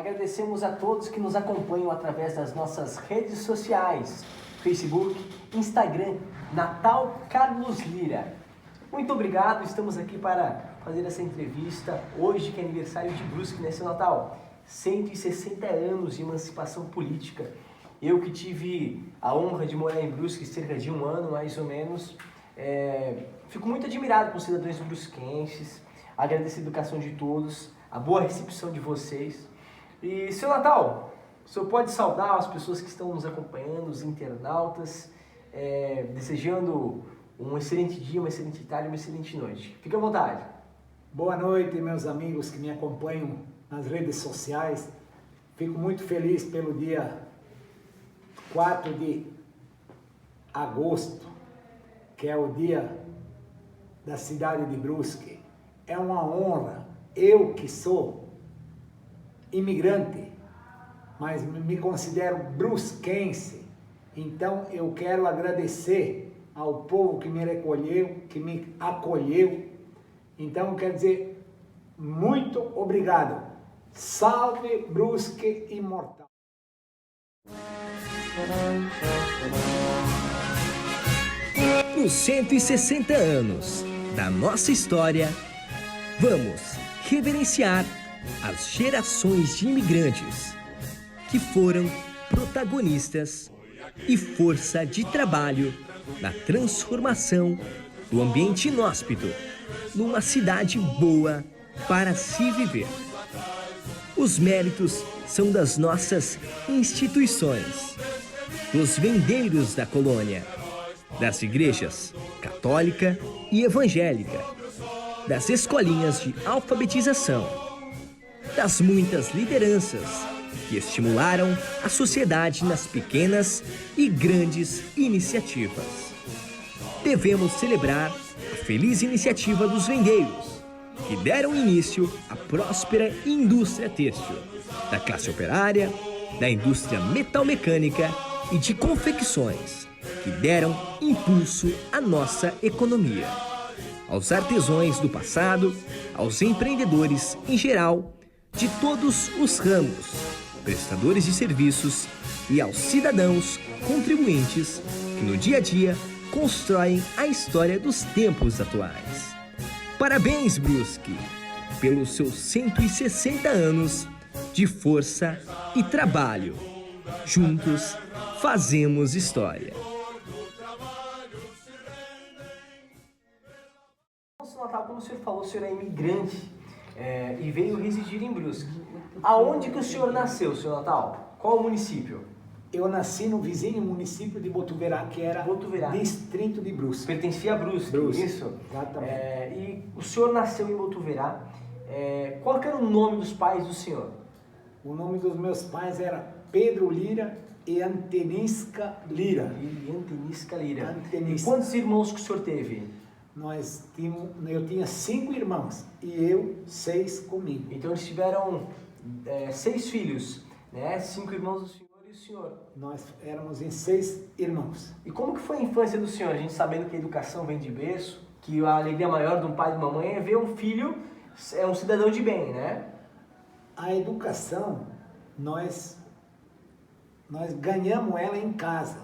Agradecemos a todos que nos acompanham através das nossas redes sociais, Facebook, Instagram, Natal Carlos Lira. Muito obrigado, estamos aqui para fazer essa entrevista hoje, que é aniversário de Brusque, né, seu Natal? 160 anos de emancipação política. Eu que tive a honra de morar em Brusque cerca de um ano, mais ou menos, fico muito admirado com os cidadãos brusquenses, agradeço a educação de todos, a boa recepção de vocês. E, seu Natal, o senhor pode saudar as pessoas que estão nos acompanhando, os internautas, desejando um excelente dia, uma excelente tarde, uma excelente noite. Fique à vontade. Boa noite, meus amigos que me acompanham nas redes sociais. Fico muito feliz pelo dia 4 de agosto, que é o dia da cidade de Brusque. É uma honra, eu que sou imigrante, mas me considero brusquense, então eu quero agradecer ao povo que me recolheu, que me acolheu. Então quero dizer muito obrigado. Salve Brusque imortal! Nos 160 anos da nossa história, vamos reverenciar as gerações de imigrantes que foram protagonistas e força de trabalho na transformação do ambiente inóspito numa cidade boa para se viver. Os méritos são das nossas instituições, dos vendeiros da colônia, das igrejas católica e evangélica, das escolinhas de alfabetização, das muitas lideranças que estimularam a sociedade nas pequenas e grandes iniciativas. Devemos celebrar a feliz iniciativa dos vendeiros, que deram início à próspera indústria têxtil, da classe operária, da indústria metalmecânica e de confecções, que deram impulso à nossa economia. Aos artesãos do passado, aos empreendedores em geral, de todos os ramos, prestadores de serviços e aos cidadãos contribuintes que no dia a dia constroem a história dos tempos atuais. Parabéns, Brusque, pelos seus 160 anos de força e trabalho. Juntos fazemos história. Seu Natal, como o senhor falou, o senhor é imigrante e veio residir em Brusque. Aonde que o senhor nasceu, seu Natal? Qual o município? Eu nasci no vizinho município de Botuverá, que era distrito de Brusque. Pertencia a Brusque, isso? Exatamente. E o senhor nasceu em Botuverá. Qual que era o nome dos pais do senhor? O nome dos meus pais era Pedro Lira e Antenisca Lira. Antenisca Lira. Antenisca. E quantos irmãos que o senhor teve? Eu tinha 5 irmãos e eu 6 comigo. Então eles tiveram 6 filhos, né? 5 irmãos do senhor e o senhor. Nós éramos em 6 irmãos. E como que foi a infância do senhor? A gente sabendo que a educação vem de berço, que a alegria maior de um pai e de uma mãe é ver um filho, um cidadão de bem, né? A educação, nós ganhamos ela em casa.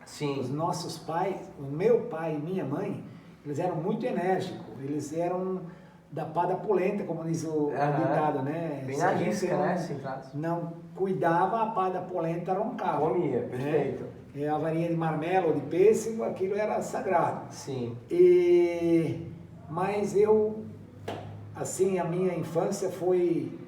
Sim. Os nossos pais, o meu pai e minha mãe, eles eram muito enérgicos, eles eram da pá da polenta, como diz o ditado, né? Bem na risca, né? Não cuidava, a pá da polenta roncava. Comia, perfeito. Né? A varinha de marmelo ou de pêssego, aquilo era sagrado. Sim. Mas eu, assim, a minha infância foi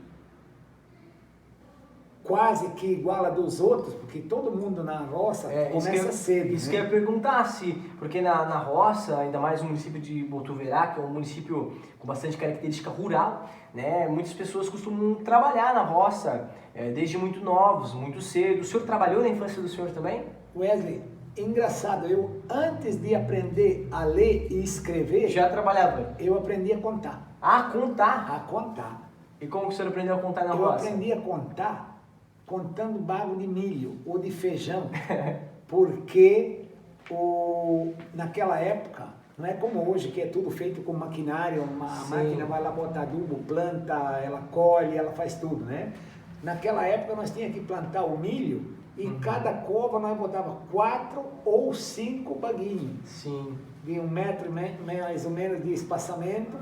quase que igual a dos outros, porque todo mundo na roça começa cedo. Isso que eu ia perguntar, porque na roça, ainda mais no município de Botuverá, que é um município com bastante característica rural, né, muitas pessoas costumam trabalhar na roça desde muito novos, muito cedo. O senhor trabalhou na infância do senhor também? Wesley, engraçado, eu antes de aprender a ler e escrever... Já trabalhava? Eu aprendi a contar. Ah, contar? A contar. E como que o senhor aprendeu a contar na roça? Eu aprendi a contar contando bago de milho ou de feijão, porque naquela época, não é como hoje, que é tudo feito com maquinário, a máquina vai lá, bota adubo, planta, ela colhe, ela faz tudo, né? naquela época nós tínhamos que plantar o milho e em cada cova nós botava 4 ou 5 baguinhos. Sim. De 1 metro mais ou menos de espaçamento,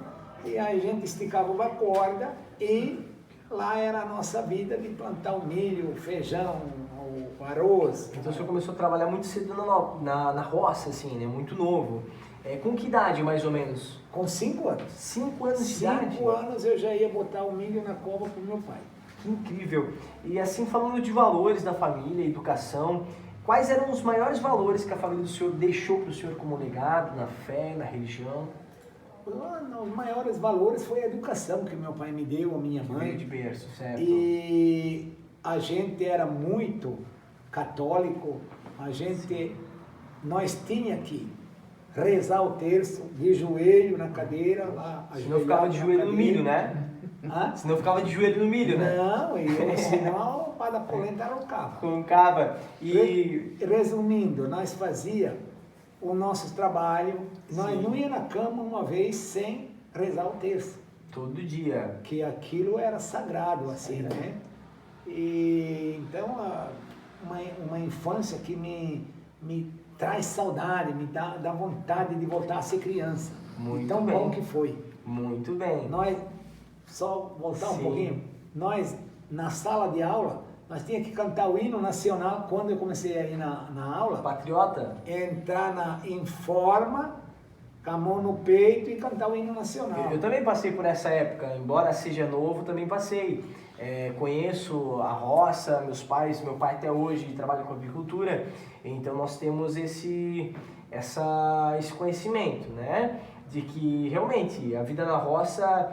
e aí a gente esticava uma corda e lá era a nossa vida de plantar o milho, o feijão, o arroz. Então o senhor começou a trabalhar muito cedo na roça, assim, né? Muito novo. Com que idade, mais ou menos? Com 5 anos. 5 anos de idade? 5 anos eu já ia botar o milho na cova com meu pai. Que incrível. E assim, falando de valores da família, educação, quais eram os maiores valores que a família do senhor deixou para o senhor como legado, na fé, na religião? Os maiores valores foi a educação que meu pai me deu, a minha mãe. Veio de berço, certo? E a gente era muito católico, nós tinha que rezar o terço de joelho na cadeira, lá. Senão ficava de joelho no milho, né? Hã? Senão ficava de joelho no milho, né? Não, senão o pai da polenta arrancava. Colocava. E Resumindo, nós fazia o nosso trabalho, nós Sim. não ia na cama uma vez sem rezar o terço, todo dia. que aquilo era sagrado, assim, né? E então, uma infância que me traz saudade, me dá vontade de voltar a ser criança. Muito Tão bem. bom que foi. Muito bem. Nós, só voltar um Sim. pouquinho, nós, na sala de aula, nós tínhamos que cantar o hino nacional quando eu comecei a ir na aula. Patriota? Entrar em forma, com a mão no peito e cantar o hino nacional. Eu também passei por essa época, embora seja novo, também passei. Conheço a roça, meu pai até hoje trabalha com agricultura, então nós temos esse conhecimento, né? De que realmente a vida na roça,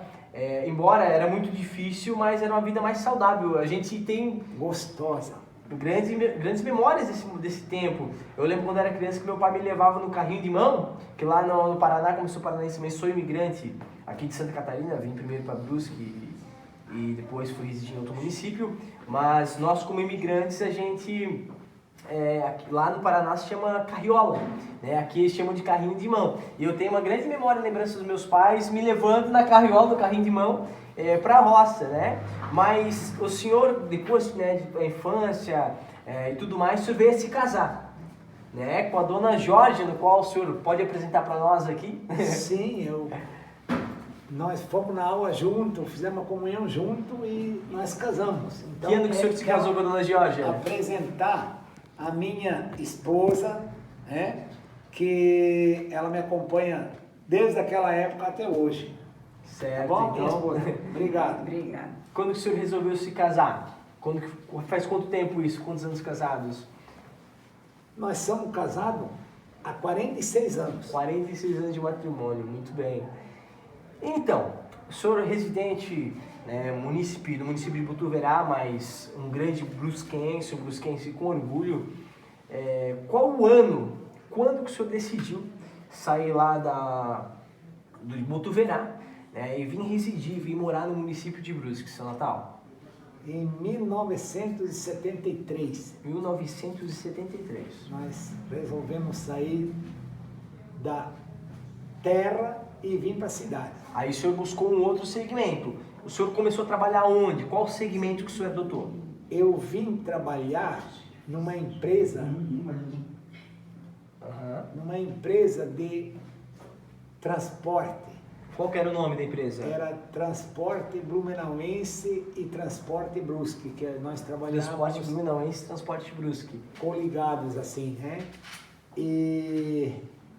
embora era muito difícil, mas era uma vida mais saudável. A gente tem Gostosa. grandes memórias desse tempo. Eu lembro quando era criança que meu pai me levava no carrinho de mão, que lá no Paraná, como eu sou paranaense, mas sou imigrante aqui de Santa Catarina, vim primeiro para Brusque e depois fui residir em outro município, mas nós como imigrantes, a gente, lá no Paraná se chama carriola, né? Aqui eles chamam de carrinho de mão. E eu tenho uma grande memória e lembrança dos meus pais me levando na carriola do carrinho de mão para a roça, né? Mas o senhor, depois, né, da infância e tudo mais, o senhor veio a se casar, né? Com a dona Jorge, no qual o senhor pode apresentar para nós aqui. Sim, nós fomos na aula junto, fizemos a comunhão junto e nós casamos. Então, Que ano que o senhor se casou com a dona Jorge? Apresentar a minha esposa, né, que ela me acompanha desde aquela época até hoje. Certo, Tá bom, minha então. esposa? Obrigado. Obrigada. Quando que o senhor resolveu se casar? Faz quanto tempo isso? Quantos anos casados? Nós somos casados há 46 anos. 46 anos de matrimônio, muito bem. Então, o senhor é residente, né, do município de Botuverá, mas um grande brusquense, com orgulho. Qual o ano, quando que o senhor decidiu sair lá de Botuverá, né, e vir morar no município de Brusque, seu Natal? Em 1973, 1973. nós resolvemos sair da terra e vir para a cidade. Aí o senhor buscou um outro segmento. O senhor começou a trabalhar onde? Qual segmento que o senhor adotou? Eu vim trabalhar numa empresa de transporte. Qual que era o nome da empresa? Era Transporte Blumenauense e Transporte Brusque, que nós trabalhávamos Transporte Blumenauense e Transporte Brusque. coligados assim, né? E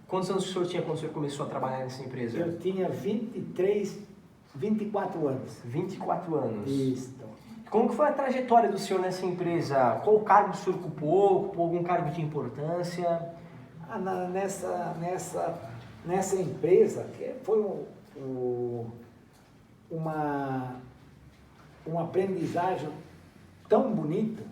Quantos anos o senhor tinha quando o senhor começou a trabalhar nessa empresa? eu tinha 24 anos. 24 anos. Isso. Como que foi a trajetória do senhor nessa empresa? Qual cargo o senhor ocupou? Ocupou algum cargo de importância? Nessa empresa, que foi uma aprendizagem tão bonita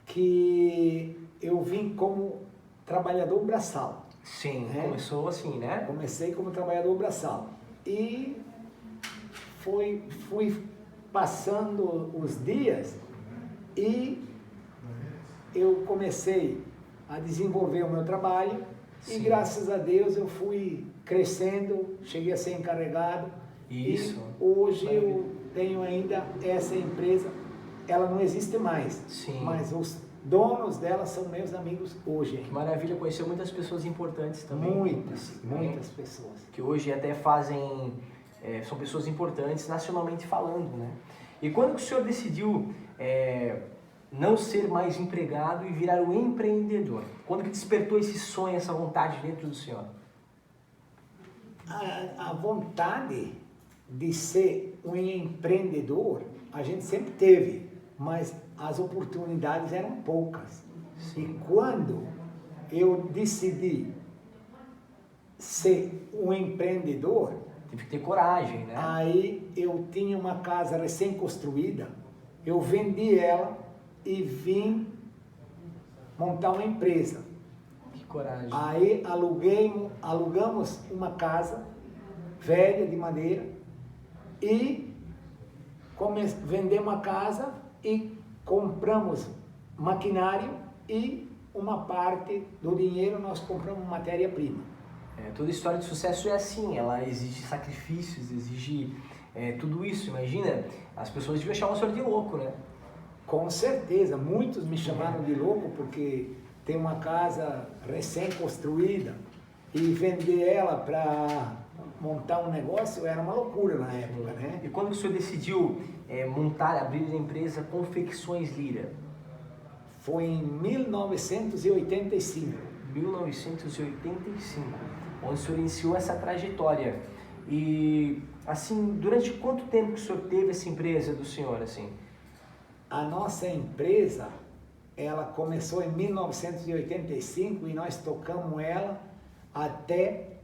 que eu vim como trabalhador braçal. Sim, É. começou assim, né? Comecei como trabalhador braçal e fui passando os dias e eu comecei a desenvolver o meu trabalho. Sim. E graças a Deus eu fui crescendo, cheguei a ser encarregado. Isso. E hoje eu tenho ainda essa empresa ela não existe mais. Sim. Mas os donos dela são meus amigos hoje. Que maravilha, conheceu muitas pessoas importantes também. Muitas pessoas. Que hoje até fazem, são pessoas importantes nacionalmente falando, né? E quando que o senhor decidiu não ser mais empregado e virar um empreendedor? Quando que despertou esse sonho, essa vontade dentro do senhor? A vontade de ser um empreendedor, a gente sempre teve, mas as oportunidades eram poucas. Sim. E quando eu decidi ser um empreendedor, Teve que ter coragem, né? aí eu tinha uma casa recém-construída, eu vendi ela e vim montar uma empresa. Que coragem. Aí alugamos uma casa velha de madeira e vendemos a casa e compramos maquinário e uma parte do dinheiro nós compramos matéria-prima. Toda história de sucesso é assim, ela exige sacrifícios, exige tudo isso. Imagina, as pessoas deviam chamar o senhor de louco, né? Com certeza, muitos me chamaram de louco porque tem uma casa recém-construída e vender ela para montar um negócio era uma loucura na época, né? E quando o senhor decidiu abrir a empresa Confecções Lira? Foi em 1985. 1985, onde o senhor iniciou essa trajetória. E, assim, durante quanto tempo que o senhor teve essa empresa do senhor, assim? A nossa empresa, ela começou em 1985 e nós tocamos ela até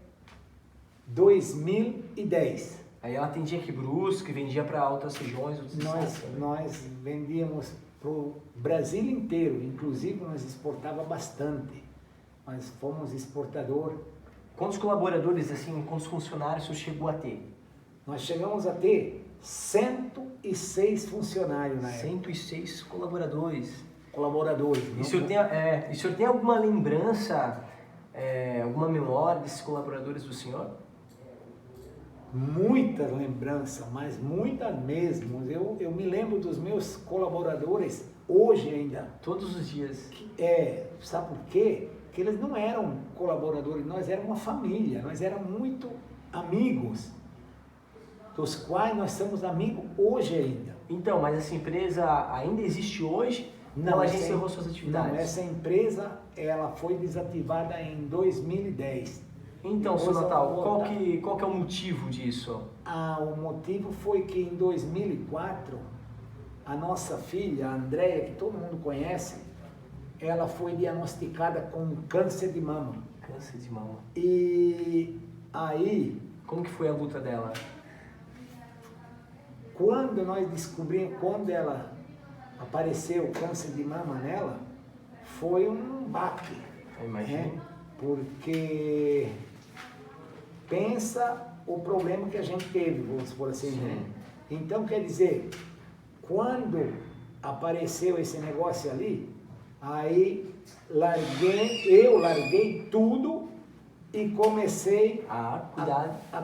2010. Aí ela atendia aqui Brusque, vendia para outras regiões, outros estados, né? Nós vendíamos para o Brasil inteiro, inclusive nós exportava bastante. Nós fomos exportador. Quantos colaboradores, assim, quantos funcionários o senhor chegou a ter? Nós chegamos a ter 106 funcionários na época. 106 colaboradores. Colaboradores. E o senhor tem alguma lembrança, alguma memória desses colaboradores do senhor? Muitas lembranças, mas muitas mesmo. Eu me lembro dos meus colaboradores hoje ainda. Todos os dias. Sabe por quê? Porque eles não eram colaboradores, nós éramos uma família, nós éramos muito amigos, dos quais nós somos amigos hoje ainda. Então, mas essa empresa ainda existe hoje? Não, ela já encerrou suas atividades? Não, essa empresa ela foi desativada em 2010. Então, seu Natal, qual que é o motivo disso? O motivo foi que em 2004, a nossa filha, a Andréia, que todo mundo conhece, ela foi diagnosticada com câncer de mama. Câncer de mama. E aí... Como que foi a luta dela? Quando nós descobrimos, quando ela apareceu o câncer de mama nela, foi um baque. Eu imagino. Né? Porque pensa o problema que a gente teve, vamos supor assim. Né? Então, quer dizer, quando apareceu esse negócio ali, aí eu larguei tudo e comecei a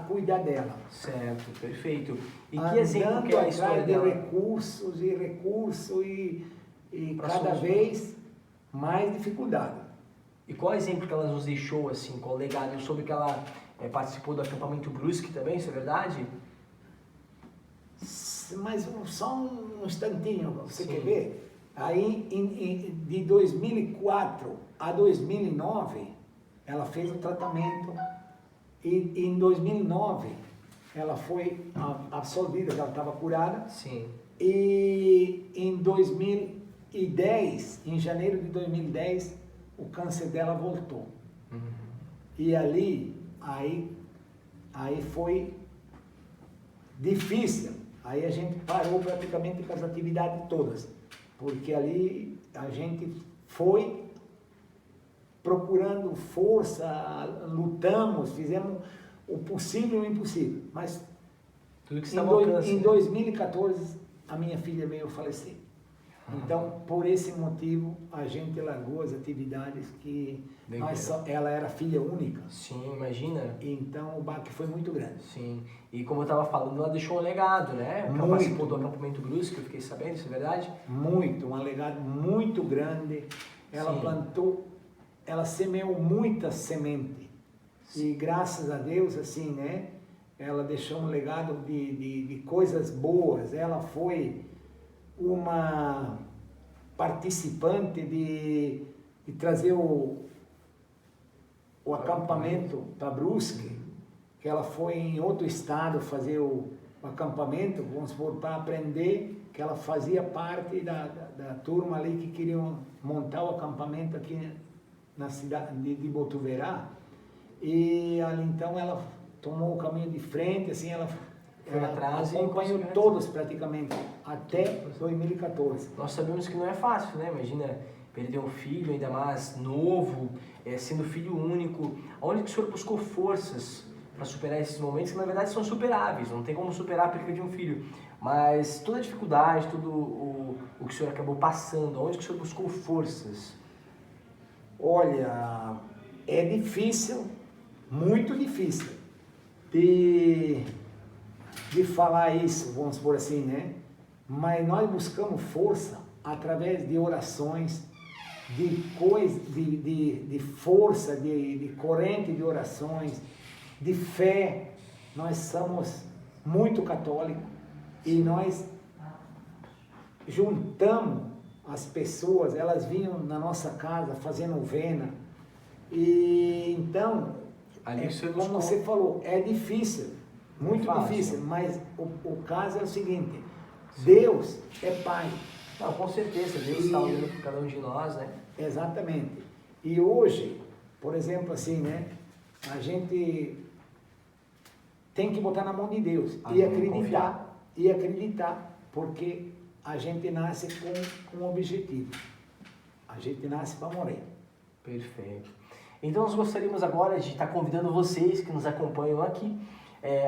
cuidar dela. Certo, perfeito. E Andando que exemplo que é a história de dela? recursos e cada vez mais dificuldade. E qual exemplo que ela nos deixou, assim, qual legado? Eu soube que ela participou do acampamento Brusque também, isso é verdade? Mas só um instantinho, você Sim. quer ver? Aí, de 2004 a 2009, ela fez o tratamento e em 2009 ela foi absolvida, ela estava curada. Sim. E em 2010, em janeiro de 2010, o câncer dela voltou. Uhum. E aí foi difícil. Aí a gente parou praticamente com as atividades todas. Porque ali a gente foi procurando força, lutamos, fizemos o possível e o impossível. Mas tudo que estava ao alcance, em 2014, a minha filha veio falecer. Então, por esse motivo, a gente largou as atividades que ela era filha única. Sim, imagina. Então, o baque foi muito grande. Sim, e como eu estava falando, ela deixou um legado, né? Ela participou do acampamento Brusque, eu fiquei sabendo, isso é verdade? Muito, um legado muito grande. Ela plantou, ela semeou muita semente. E graças a Deus, assim, né? Ela deixou um legado de coisas boas. Ela foi uma participante de trazer o acampamento para Brusque, que ela foi em outro estado fazer o acampamento, vamos supor, para aprender, que ela fazia parte da turma ali que queriam montar o acampamento aqui na cidade de Botuverá. E ali então ela tomou o caminho de frente, assim, ela atrás acompanhou todos praticamente, até 2014. Nós sabemos que não é fácil, né? Imagina perder um filho, ainda mais novo, sendo filho único. Onde que o senhor buscou forças para superar esses momentos que na verdade são superáveis? Não tem como superar a perda de um filho. Mas toda a dificuldade, tudo o que o senhor acabou passando, onde que o senhor buscou forças? Olha, é difícil, muito difícil de falar isso, vamos por assim, né? Mas nós buscamos força através de orações, de força, de corrente de orações, de fé. Nós somos muito católicos e nós juntamos as pessoas, elas vinham na nossa casa fazendo novena. E então, como você falou, é difícil. Muito difícil, mas o caso é o seguinte, Deus é Pai. Não, com certeza, Deus está olhando por cada um de nós, né? Exatamente. E hoje, por exemplo, assim, né? A gente tem que botar na mão de Deus e acreditar, porque a gente nasce com um objetivo. A gente nasce para morrer. Perfeito. Então nós gostaríamos agora de estar convidando vocês que nos acompanham aqui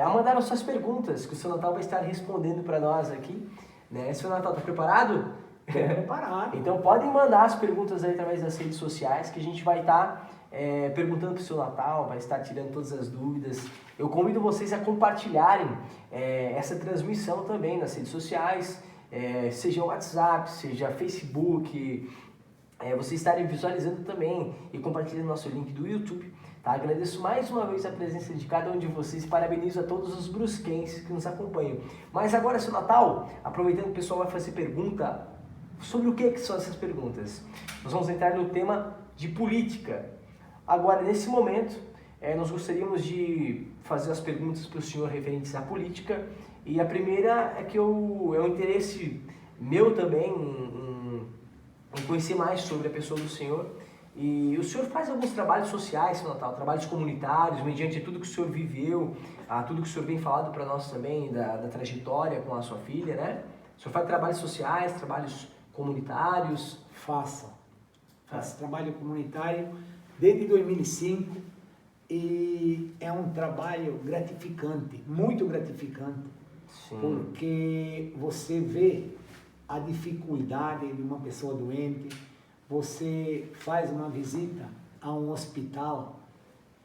a mandar as suas perguntas, que o seu Natal vai estar respondendo para nós aqui. Né? Seu Natal, está preparado? Preparado. Então podem mandar as perguntas aí através das redes sociais, que a gente vai estar perguntando para o seu Natal, vai estar tirando todas as dúvidas. Eu convido vocês a compartilharem essa transmissão também nas redes sociais, seja o WhatsApp, seja Facebook, vocês estarem visualizando também e compartilhando nosso link do YouTube. Tá? Agradeço mais uma vez a presença de cada um de vocês e parabenizo a todos os brusquenses que nos acompanham. Mas agora, seu Natal, aproveitando que o pessoal vai fazer pergunta, sobre o que são essas perguntas? Nós vamos entrar no tema de política. Agora, nesse momento, nós gostaríamos de fazer as perguntas para o senhor referentes à política. E a primeira é que é um interesse meu também em conhecer mais sobre a pessoa do senhor. E o senhor faz alguns trabalhos sociais, seu Natal, trabalhos comunitários, mediante tudo que o senhor viveu, tudo que o senhor vem falado para nós também, da trajetória com a sua filha, né? O senhor faz trabalhos sociais, trabalhos comunitários? Faço trabalho comunitário desde 2005 e é um trabalho gratificante, muito gratificante. Sim. Porque você vê a dificuldade de uma pessoa doente, você faz uma visita a um hospital,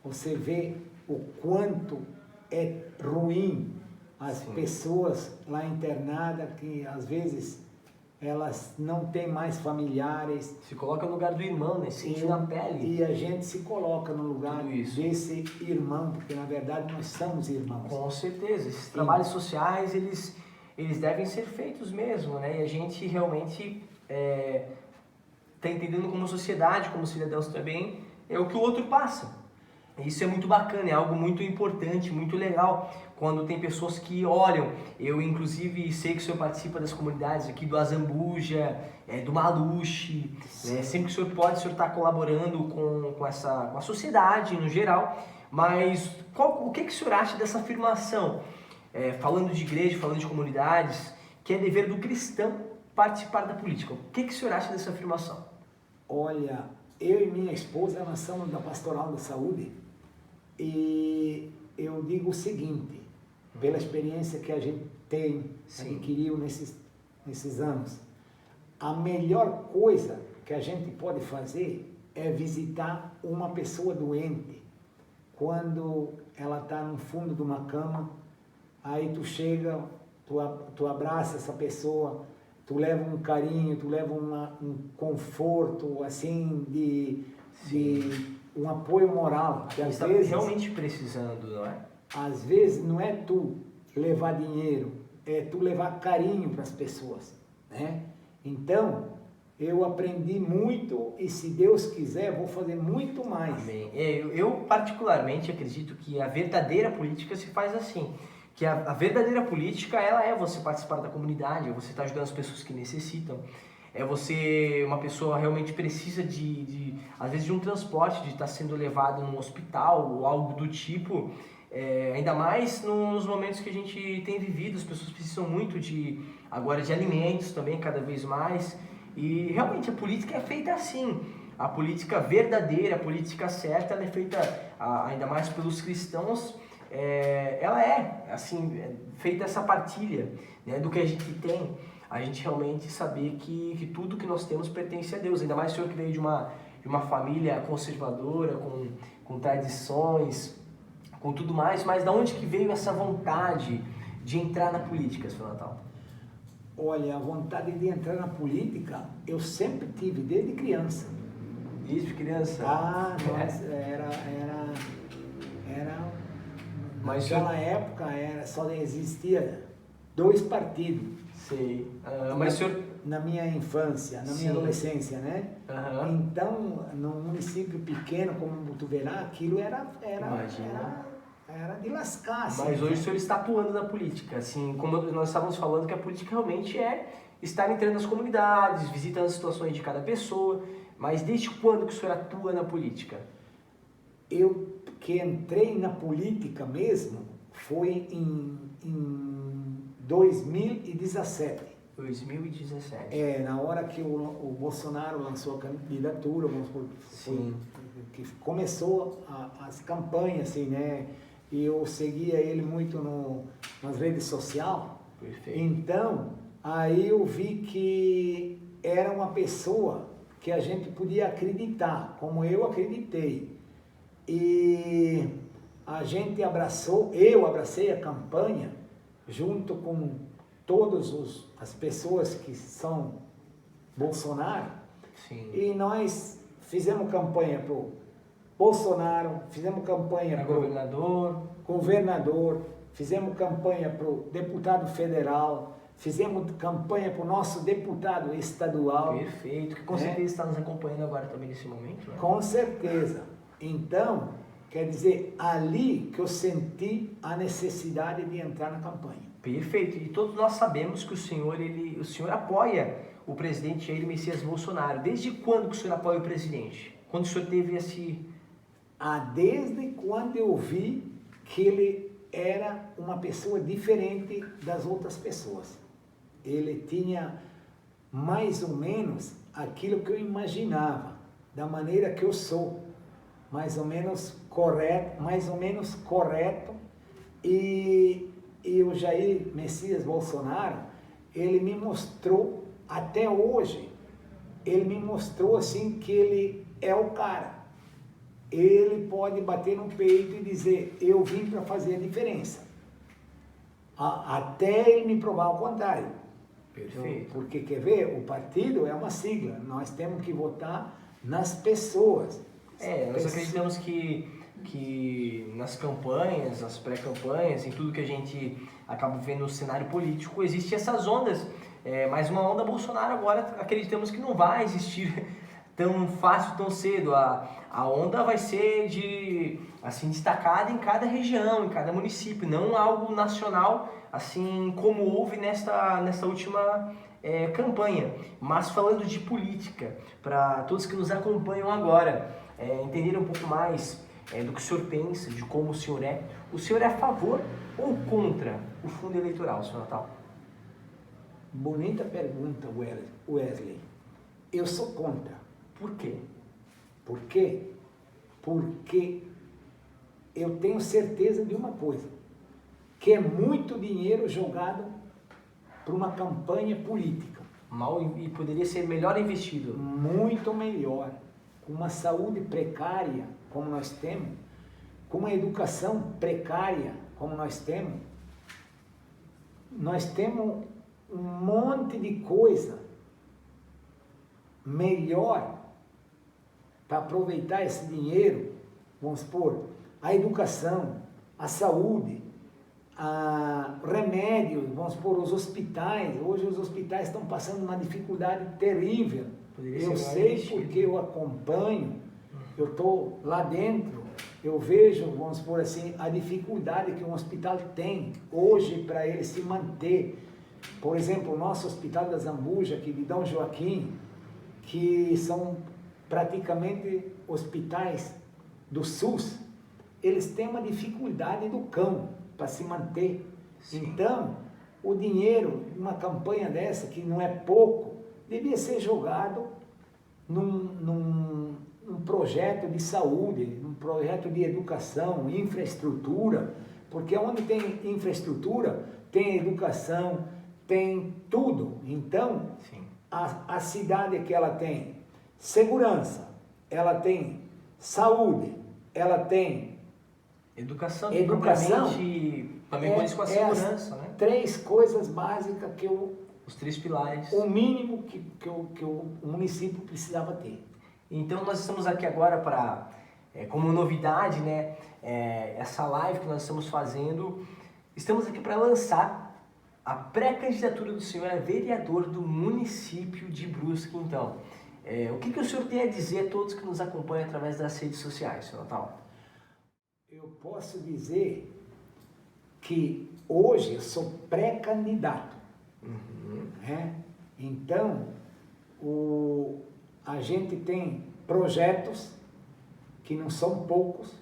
você vê o quanto é ruim as pessoas lá internadas, que às vezes elas não têm mais familiares. Se coloca no lugar do irmão, né? Sente na pele. E a gente se coloca no lugar desse irmão, porque na verdade nós somos irmãos. Com certeza, esses trabalhos sociais, eles devem ser feitos mesmo, né? E a gente realmente está entendendo como sociedade, como cidadãos também, é o que o outro passa. Isso é muito bacana, é algo muito importante, muito legal, quando tem pessoas que olham. Eu, inclusive, sei que o senhor participa das comunidades aqui do Azambuja, do Maluche, sempre que o senhor pode, o senhor está colaborando com a sociedade no geral, mas o que o senhor acha dessa afirmação? Falando de igreja, falando de comunidades, que é dever do cristão participar da política. O que o senhor acha dessa afirmação? Olha, eu e minha esposa, nós somos da Pastoral da Saúde e eu digo o seguinte, pela experiência que a gente adquiriu nesses anos, a melhor coisa que a gente pode fazer é visitar uma pessoa doente. Quando ela está no fundo de uma cama, aí tu chega, tu abraça essa pessoa, tu leva um carinho, tu leva um conforto, assim, de um apoio moral. Que às vezes, realmente precisando, não é? Às vezes não é tu levar dinheiro, é tu levar carinho para as pessoas, né? Então, eu aprendi muito e, se Deus quiser, vou fazer muito mais. Amém. Eu particularmente acredito que a verdadeira política se faz assim. Que a verdadeira política, ela é você participar da comunidade, é você estar ajudando as pessoas que necessitam. É você, uma pessoa realmente precisa às vezes, de um transporte, de estar sendo levado num hospital ou algo do tipo. Ainda mais nos momentos que a gente tem vivido, as pessoas precisam muito agora de alimentos também, cada vez mais. E realmente a política é feita assim. A política verdadeira, a política certa, ela é feita ainda mais pelos cristãos. Ela é assim, feita essa partilha, né, do que a gente tem. A gente realmente saber que tudo que nós temos pertence a Deus. Ainda mais o senhor que veio de uma família conservadora, com tradições, com tudo mais. Mas de onde que veio essa vontade de entrar na política, senhor Natal? Olha, a vontade de entrar na política eu sempre tive, desde criança. Desde criança? Mas Mas naquela época só existia 2 partidos. Sei. Mas o senhor... Na minha infância, na minha adolescência, né? Então, num município pequeno como Botuverá, aquilo era de lascar. Assim, mas hoje o senhor está atuando na política, assim, como nós estávamos falando, que a política realmente é estar entrando nas comunidades, visitando as situações de cada pessoa. Mas desde quando que o senhor atua na política? Eu que entrei na política mesmo foi em 2017. 2017. Na hora que o Bolsonaro lançou a candidatura, que começou as campanhas, assim, né? E eu seguia ele muito nas redes sociais. Perfeito. Então, aí eu vi que era uma pessoa que a gente podia acreditar, como eu acreditei. E a gente eu abracei a campanha junto com todas as pessoas que são Bolsonaro. Sim. E nós fizemos campanha para o Bolsonaro, fizemos campanha para o governador, fizemos campanha para o deputado federal, fizemos campanha para o nosso deputado estadual. Perfeito, que com certeza está nos acompanhando agora também nesse momento. Né? Com certeza. Então, quer dizer, ali que eu senti a necessidade de entrar na campanha. Perfeito, e todos nós sabemos que o senhor apoia o presidente Jair Messias Bolsonaro. Desde quando que o senhor apoia o presidente? Quando o senhor teve esse... Desde quando eu vi que ele era uma pessoa diferente das outras pessoas. Ele tinha mais ou menos aquilo que eu imaginava, da maneira que eu sou, mais ou menos correto, e o Jair Messias Bolsonaro, ele me mostrou, até hoje, ele me mostrou assim que ele é o cara. Ele pode bater no peito e dizer, eu vim para fazer a diferença. Até ele me provar o contrário. Perfeito. Porque, quer ver, o partido é uma sigla, nós temos que votar nas pessoas. Nós acreditamos que nas campanhas, nas pré-campanhas, em tudo que a gente acaba vendo no cenário político, existem essas ondas. Mas uma onda Bolsonaro agora acreditamos que não vai existir tão fácil, tão cedo. A onda vai ser destacada em cada região, em cada município, não algo nacional, assim como houve nesta última campanha. Mas falando de política, para todos que nos acompanham agora, entenderem um pouco mais do que o senhor pensa, de como o senhor é a favor ou contra o fundo eleitoral, senhor Natal? Bonita pergunta, Wesley. Eu sou contra. Por quê? Por quê? Porque eu tenho certeza de uma coisa, que é muito dinheiro jogado para uma campanha política. Mal e poderia ser melhor investido. Muito melhor. Com uma saúde precária, como nós temos, com uma educação precária, como nós temos um monte de coisa melhor para aproveitar esse dinheiro, vamos supor, a educação, a saúde, remédios, vamos supor, os hospitais. Hoje os hospitais estão passando uma dificuldade terrível. Eu sei porque eu acompanho, eu estou lá dentro, eu vejo, vamos supor assim, a dificuldade que um hospital tem hoje para ele se manter. Por exemplo, o nosso Hospital da Zambuja, aqui de Dom Joaquim, que são praticamente hospitais do SUS, eles têm uma dificuldade do cão para se manter. Sim. Então, o dinheiro, uma campanha dessa, que não é pouco, devia ser jogado num projeto de saúde, num projeto de educação, infraestrutura, porque onde tem infraestrutura, tem educação, tem tudo. Então, a cidade que ela tem segurança, ela tem saúde, ela tem educação também com isso, com a segurança, né? 3 coisas básicas que os 3 pilares. O mínimo que o município precisava ter. Então nós estamos aqui agora para, como novidade, né, essa live que nós estamos fazendo, estamos aqui para lançar a pré-candidatura do senhor a vereador do município de Brusque. Então, o que o senhor tem a dizer a todos que nos acompanham através das redes sociais, senhor Natal? Eu posso dizer que hoje eu sou pré-candidato. Né? Então, a gente tem projetos que não são poucos,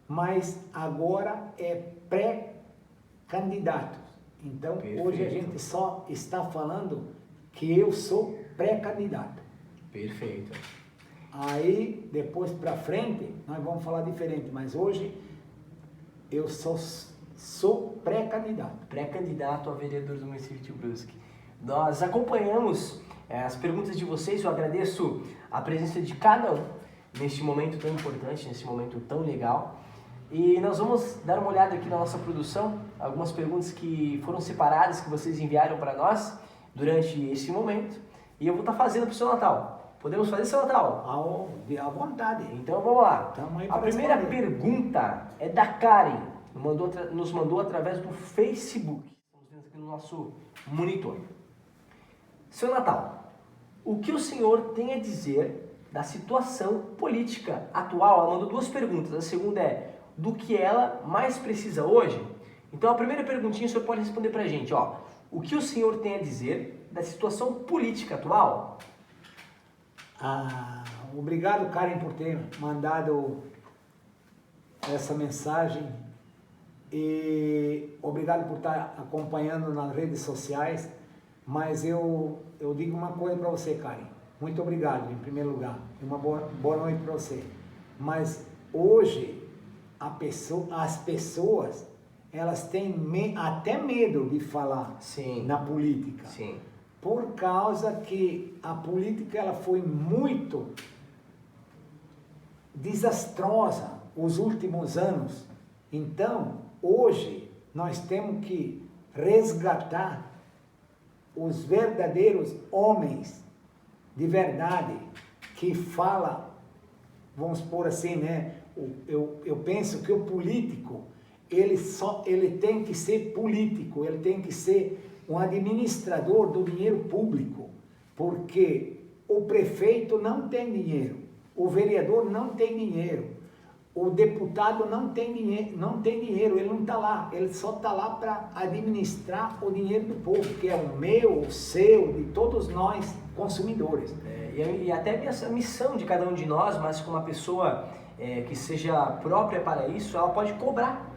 mas agora é pré-candidato. Então, perfeito. Hoje a gente só está falando que eu sou pré-candidato. Perfeito. Aí, depois para frente, nós vamos falar diferente, mas hoje eu sou pré-candidato. Pré-candidato a vereador do município de Brusque. Nós acompanhamos as perguntas de vocês, eu agradeço a presença de cada um neste momento tão importante, nesse momento tão legal. E nós vamos dar uma olhada aqui na nossa produção, algumas perguntas que foram separadas, que vocês enviaram para nós durante esse momento. E eu vou estar fazendo para o seu Natal. Podemos fazer, seu Natal? À vontade. Então vamos lá. A primeira pergunta é da Karen, nos mandou através do Facebook. Estamos vendo aqui no nosso monitor. Seu Natal, o que o senhor tem a dizer da situação política atual? Ela mandou 2 perguntas. A segunda é, do que ela mais precisa hoje? Então a primeira perguntinha o senhor pode responder pra gente, ó. O que o senhor tem a dizer da situação política atual? Obrigado, Karen, por ter mandado essa mensagem e obrigado por estar acompanhando nas redes sociais, mas eu digo uma coisa para você, Karen, muito obrigado em primeiro lugar, e uma boa noite para você, mas hoje as pessoas elas têm até medo de falar na política. Sim. Por causa que a política ela foi muito desastrosa os últimos anos. Então, hoje, nós temos que resgatar os verdadeiros homens de verdade que falam, vamos pôr assim, né? Eu penso que o político, ele tem que ser político, ele tem que ser um administrador do dinheiro público, porque o prefeito não tem dinheiro, o vereador não tem dinheiro, o deputado não tem dinheiro, ele não está lá, ele só está lá para administrar o dinheiro do povo, que é o meu, o seu, de todos nós consumidores. E até a missão de cada um de nós, mas com uma pessoa que seja própria para isso, ela pode cobrar.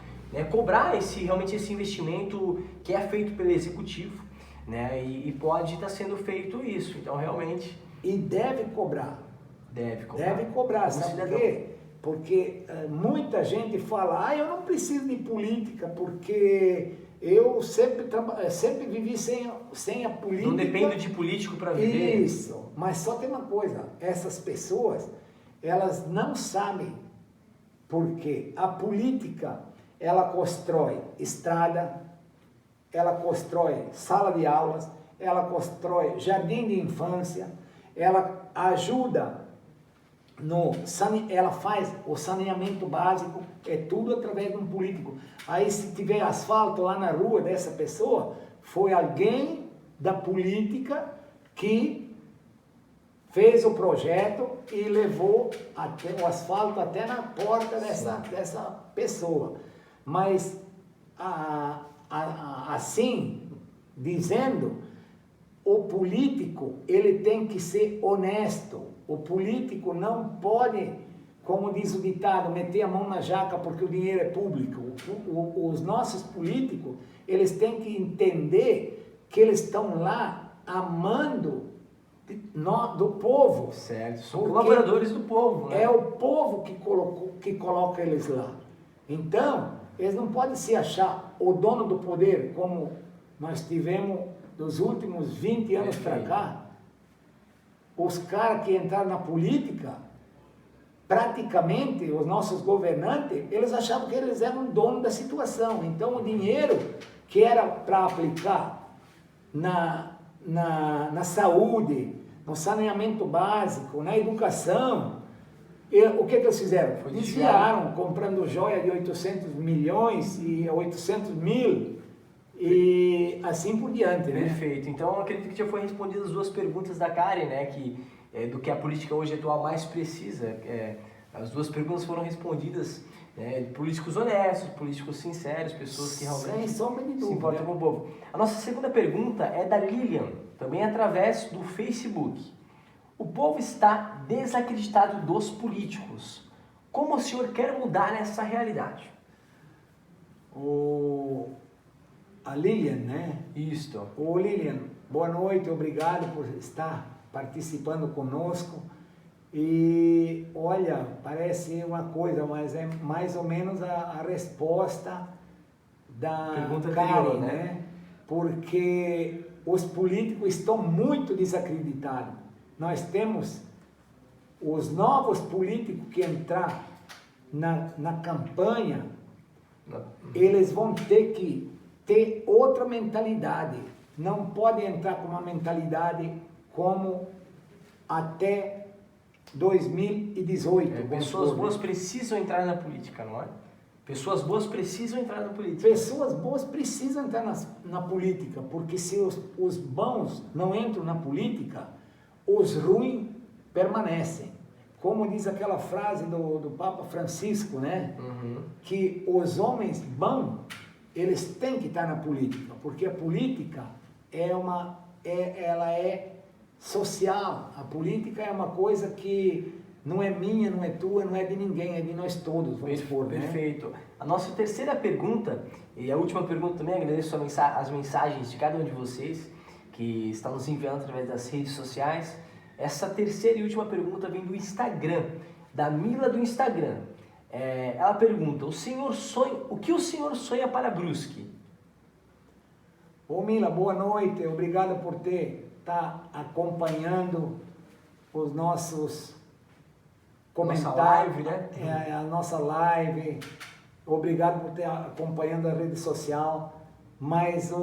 Cobrar realmente esse investimento que é feito pelo executivo, né? E pode estar sendo feito isso, então realmente... E deve cobrar. Deve cobrar, sabe por quê? Porque muita gente fala, eu não preciso de política porque Eu sempre vivi sem a política. Não dependo de político para viver. Isso, mas só tem uma coisa, essas pessoas, elas não sabem porque a política, ela constrói estrada, ela constrói sala de aulas, ela constrói jardim de infância, ela ajuda ela faz o saneamento básico, é tudo através de um político. Aí se tiver asfalto lá na rua dessa pessoa, foi alguém da política que fez o projeto e levou o asfalto até na porta dessa pessoa. Mas assim, dizendo, o político, ele tem que ser honesto. O político não pode, como diz o ditado, meter a mão na jaca porque o dinheiro é público. Os nossos políticos, eles têm que entender que eles estão lá amando do povo. Certo, são colaboradores do povo, né? É o povo que coloca eles lá. Então, eles não podem se achar o dono do poder, como nós tivemos nos últimos 20 anos para cá. Os caras que entraram na política, praticamente, os nossos governantes, eles achavam que eles eram dono da situação. Então, o dinheiro que era para aplicar na saúde, no saneamento básico, na educação, o que eles fizeram? Desviaram, comprando joia de 800 milhões e 800 mil e assim por diante, né? Perfeito. Então, eu acredito que já foi respondidas as duas perguntas da Karen, né? Do que a política hoje atual mais precisa. As duas perguntas foram respondidas, né? Políticos honestos, políticos sinceros, pessoas que realmente se importam com o povo. A nossa segunda pergunta é da Lilian, também através do Facebook. O povo está desacreditado dos políticos. Como o senhor quer mudar essa realidade? A Lilian, né? Isto. Ô Lilian, boa noite, obrigado por estar participando conosco. E olha, parece uma coisa, mas é mais ou menos a resposta da pergunta Karen, anterior, né? Porque os políticos estão muito desacreditados. Nós temos os novos políticos que entrar na campanha, eles vão ter que ter outra mentalidade. Não pode entrar com uma mentalidade como até 2018. Pessoas boas precisam entrar na política, não é? Pessoas boas precisam entrar na política. Pessoas boas precisam entrar na política, porque se os bons não entram na política, os ruins permanecem. Como diz aquela frase do Papa Francisco, né? Uhum. Que os homens bons, eles têm que estar na política, porque a política ela é social. A política é uma coisa que não é minha, não é tua, não é de ninguém, é de nós todos, vamos supor, né? Perfeito. A nossa terceira pergunta, e a última pergunta também, agradeço as mensagens de cada um de vocês que está nos enviando através das redes sociais. Essa terceira e última pergunta vem do Instagram, da Mila do Instagram. Ela pergunta, o que o senhor sonha para Brusque? Ô Mila, boa noite, obrigado por estar acompanhando os nossos comentários, live, né? A nossa live, obrigado por estar acompanhando a rede social. Mas,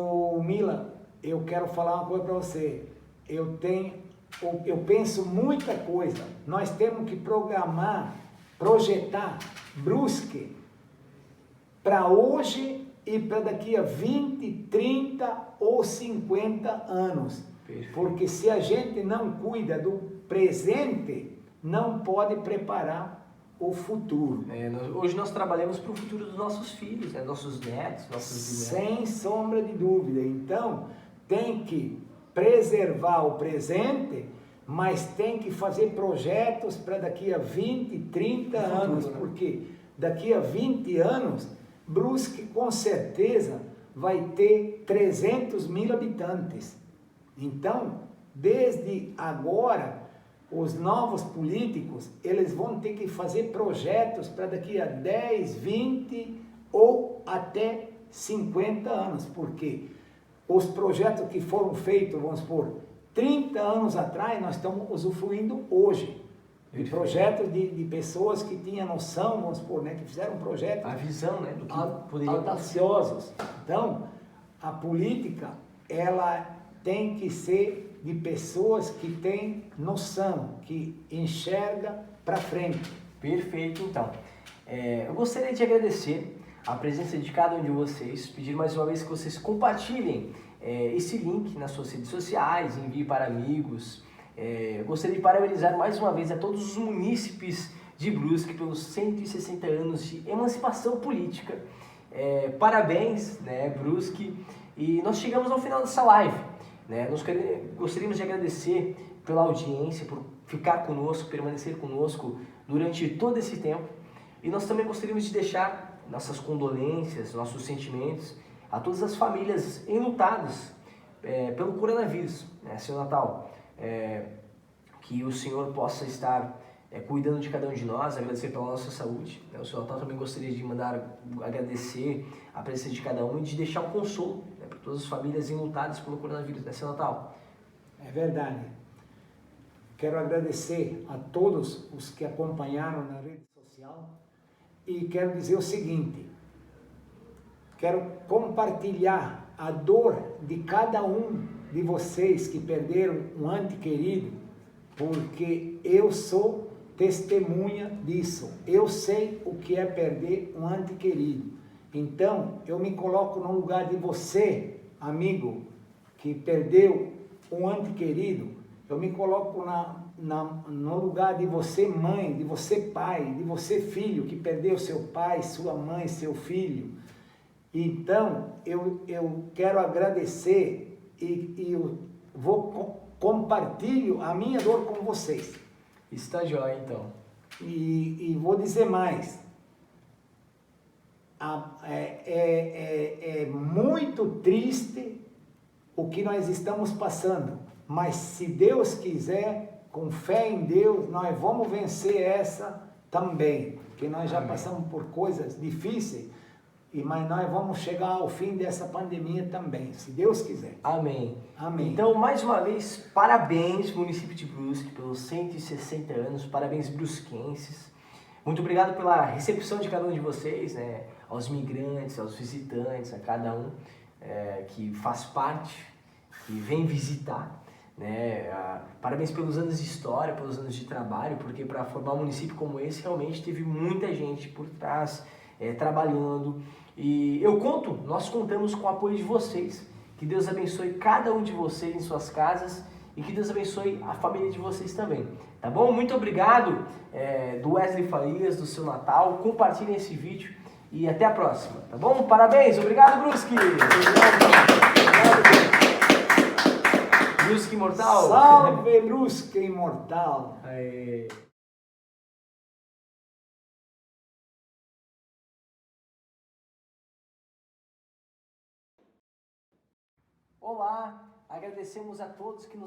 Mila, eu quero falar uma coisa para você. Eu penso muita coisa. Nós temos que projetar Brusque para hoje e para daqui a 20, 30 ou 50 anos. Perfeito. Porque se a gente não cuida do presente, não pode preparar o futuro. Hoje nós trabalhamos para o futuro dos nossos filhos, né? Nossos netos, nossos bisnetos. Sem sombra de dúvida. Então, tem que preservar o presente, mas tem que fazer projetos para daqui a 20, 30 anos, né? Porque daqui a 20 anos, Brusque com certeza vai ter 300 mil habitantes. Então, desde agora, os novos políticos, eles vão ter que fazer projetos para daqui a 10, 20 ou até 50 anos, porque os projetos que foram feitos, vamos supor, 30 anos atrás, nós estamos usufruindo hoje. De projetos de pessoas que tinham noção, vamos supor, né, que fizeram projetos... A visão, né, do que poderia audaciosos. Então, a política, ela tem que ser de pessoas que têm noção, que enxerga para frente. Perfeito, então. Eu gostaria de agradecer a presença de cada um de vocês, pedir mais uma vez que vocês compartilhem esse link nas suas redes sociais, envie para amigos. Gostaria de parabenizar mais uma vez a todos os munícipes de Brusque pelos 160 anos de emancipação política. Parabéns, né, Brusque. E nós chegamos ao final dessa live, né? Nós gostaríamos de agradecer pela audiência, por ficar conosco, permanecer conosco durante todo esse tempo. E nós também gostaríamos de deixar nossas condolências, nossos sentimentos a todas as famílias enlutadas pelo coronavírus, né, Senhor Natal. Que o Senhor possa estar cuidando de cada um de nós, agradecer pela nossa saúde. O Senhor Natal também gostaria de agradecer a presença de cada um e de deixar um consolo, né, para todas as famílias enlutadas pelo coronavírus, né, Senhor Natal? É verdade. Quero agradecer a todos os que acompanharam na rede social e quero dizer o seguinte: quero compartilhar a dor de cada um de vocês que perderam um ente querido, porque eu sou testemunha disso. Eu sei o que é perder um ente querido. Então, eu me coloco no lugar de você, amigo, que perdeu um ente querido. Eu me coloco no lugar de você, mãe, de você, pai, de você, filho, que perdeu seu pai, sua mãe, seu filho. Então, eu quero agradecer e eu compartilho a minha dor com vocês. Está jóia, então. E vou dizer mais. É muito triste o que nós estamos passando, mas se Deus quiser, com fé em Deus, nós vamos vencer essa também, porque nós já passamos por coisas difíceis, mas nós vamos chegar ao fim dessa pandemia também, se Deus quiser. Amém. Amém. Então, mais uma vez, parabéns, município de Brusque, pelos 160 anos, parabéns, brusquenses. Muito obrigado pela recepção de cada um de vocês, né? Aos migrantes, aos visitantes, a cada um que faz parte, que vem visitar, né? Parabéns pelos anos de história, pelos anos de trabalho, porque para formar um município como esse, realmente teve muita gente por trás, trabalhando. E nós contamos com o apoio de vocês. Que Deus abençoe cada um de vocês em suas casas e que Deus abençoe a família de vocês também, tá bom? Muito obrigado do Wesley Farias, do seu Natal. Compartilhem esse vídeo e até a próxima, tá bom? Parabéns, obrigado, Brusque! Brusque Imortal! Salve, Brusque Imortal! Aê. Olá, agradecemos a todos que nos